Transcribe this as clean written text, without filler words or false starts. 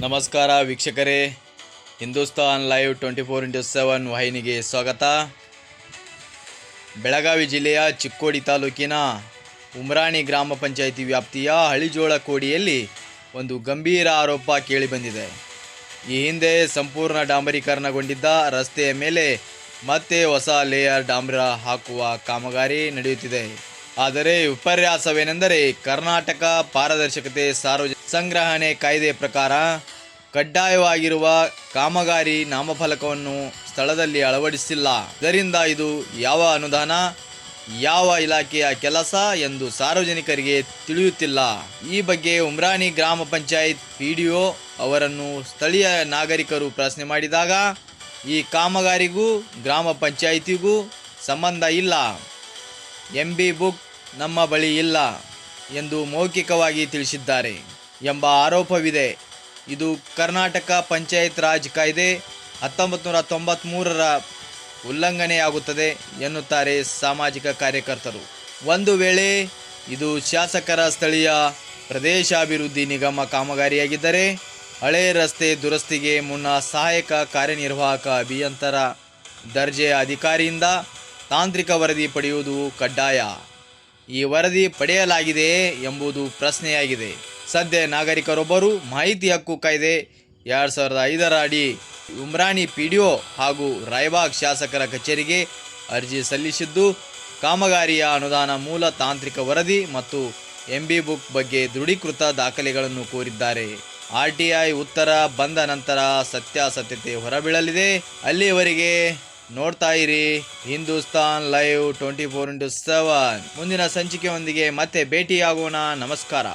ನಮಸ್ಕಾರ ವೀಕ್ಷಕರೇ, Hindustan live 24x7 ವಾಹಿನಿಗೆ ಸ್ವಾಗತ. ಬೆಳಗಾವಿ ಜಿಲ್ಲೆಯ ಚಿಕ್ಕೋಡಿ ತಾಲೂಕಿನ ಉಮ್ರಾಣಿ ಗ್ರಾಮ ಪಂಚಾಯಿತಿ ವ್ಯಾಪ್ತಿಯ ಹಳಿಜೋಳ ಕೋಡಿಯಲ್ಲಿ ಒಂದು ಗಂಭೀರ ಆರೋಪ ಕೇಳಿಬಂದಿದೆ. ಈ ಹಿಂದೆ ಸಂಪೂರ್ಣ ಡಾಂಬರೀಕರಣಗೊಂಡಿದ್ದ ರಸ್ತೆಯ ಮೇಲೆ ಮತ್ತೆ ಹೊಸ ಲೇಯರ್ ಡಾಂಬರ ಹಾಕುವ ಕಾಮಗಾರಿ ನಡೆಯುತ್ತಿದೆ. ಆದರೆ ವಿಪರ್ಯಾಸವೇನೆಂದರೆ, ಕರ್ನಾಟಕ ಪಾರದರ್ಶಕತೆ ಸಾರ್ವಜನಿಕ ಸಂಗ್ರಹಣೆ ಕಾಯ್ದೆ ಪ್ರಕಾರ ಕಡ್ಡಾಯವಾಗಿರುವ ಕಾಮಗಾರಿ ನಾಮಫಲಕವನ್ನು ಸ್ಥಳದಲ್ಲಿ ಅಳವಡಿಸಿಲ್ಲ. ಇದರಿಂದ ಇದು ಯಾವ ಅನುದಾನ, ಯಾವ ಇಲಾಖೆಯ ಕೆಲಸ ಎಂದು ಸಾರ್ವಜನಿಕರಿಗೆ ತಿಳಿಯುತ್ತಿಲ್ಲ. ಈ ಬಗ್ಗೆ ಉಮ್ರಾಣಿ ಗ್ರಾಮ ಪಂಚಾಯತ್ PDO ಅವರನ್ನು ಸ್ಥಳೀಯ ನಾಗರಿಕರು ಪ್ರಶ್ನೆ ಮಾಡಿದಾಗ, ಈ ಕಾಮಗಾರಿಗೂ ಗ್ರಾಮ ಪಂಚಾಯಿತಿಗೂ ಸಂಬಂಧ ಇಲ್ಲ, MB ಬುಕ್ ನಮ್ಮ ಬಳಿ ಇಲ್ಲ ಎಂದು ಮೌಖಿಕವಾಗಿ ತಿಳಿಸಿದ್ದಾರೆ ಎಂಬ ಆರೋಪವಿದೆ. ಇದು ಕರ್ನಾಟಕ ಪಂಚಾಯತ್ ರಾಜ್ ಕಾಯ್ದೆ 1993ರ ಉಲ್ಲಂಘನೆಯಾಗುತ್ತದೆ ಎನ್ನುತ್ತಾರೆ ಸಾಮಾಜಿಕ ಕಾರ್ಯಕರ್ತರು. ಒಂದು ವೇಳೆ ಇದು ಶಾಸಕರ ಸ್ಥಳೀಯ ಪ್ರದೇಶಾಭಿವೃದ್ಧಿ ನಿಗಮ ಕಾಮಗಾರಿಯಾಗಿದ್ದರೆ, ಹಳೆ ರಸ್ತೆ ದುರಸ್ತಿಗೆ ಮುನ್ನ ಸಹಾಯಕ ಕಾರ್ಯನಿರ್ವಾಹಕ ಅಭಿಯಂತರ ದರ್ಜೆಯ ಅಧಿಕಾರಿಯಿಂದ ತಾಂತ್ರಿಕ ವರದಿ ಪಡೆಯುವುದು ಕಡ್ಡಾಯ. ಈ ವರದಿ ಪಡೆಯಲಾಗಿದೆಯೇ ಎಂಬುದು ಪ್ರಶ್ನೆಯಾಗಿದೆ. ಸದ್ಯ ನಾಗರಿಕರೊಬ್ಬರು ಮಾಹಿತಿ ಹಕ್ಕು ಕಾಯ್ದೆ 2005ರ ಅಡಿ ಉಮ್ರಾಣಿ PDO ಹಾಗೂ ರಾಯಬಾಗ್ ಶಾಸಕರ ಕಚೇರಿಗೆ ಅರ್ಜಿ ಸಲ್ಲಿಸಿದ್ದು, ಕಾಮಗಾರಿಯ ಅನುದಾನ, ಮೂಲ ತಾಂತ್ರಿಕ ವರದಿ ಮತ್ತು MB ಬುಕ್ ಬಗ್ಗೆ ದೃಢೀಕೃತ ದಾಖಲೆಗಳನ್ನು ಕೋರಿದ್ದಾರೆ. RTI ಉತ್ತರ ಬಂದ ನಂತರ ಸತ್ಯಾಸತ್ಯತೆ ಹೊರಬೀಳಲಿದೆ. ಅಲ್ಲಿಯವರೆಗೆ ನೋಡ್ತಾ ಇರಿ ಹಿಂದೂಸ್ತಾನ್ ಲೈವ್ 24x7. ಮುಂದಿನ ಸಂಚಿಕೆಯೊಂದಿಗೆ ಮತ್ತೆ ಭೇಟಿಯಾಗೋಣ. ನಮಸ್ಕಾರ.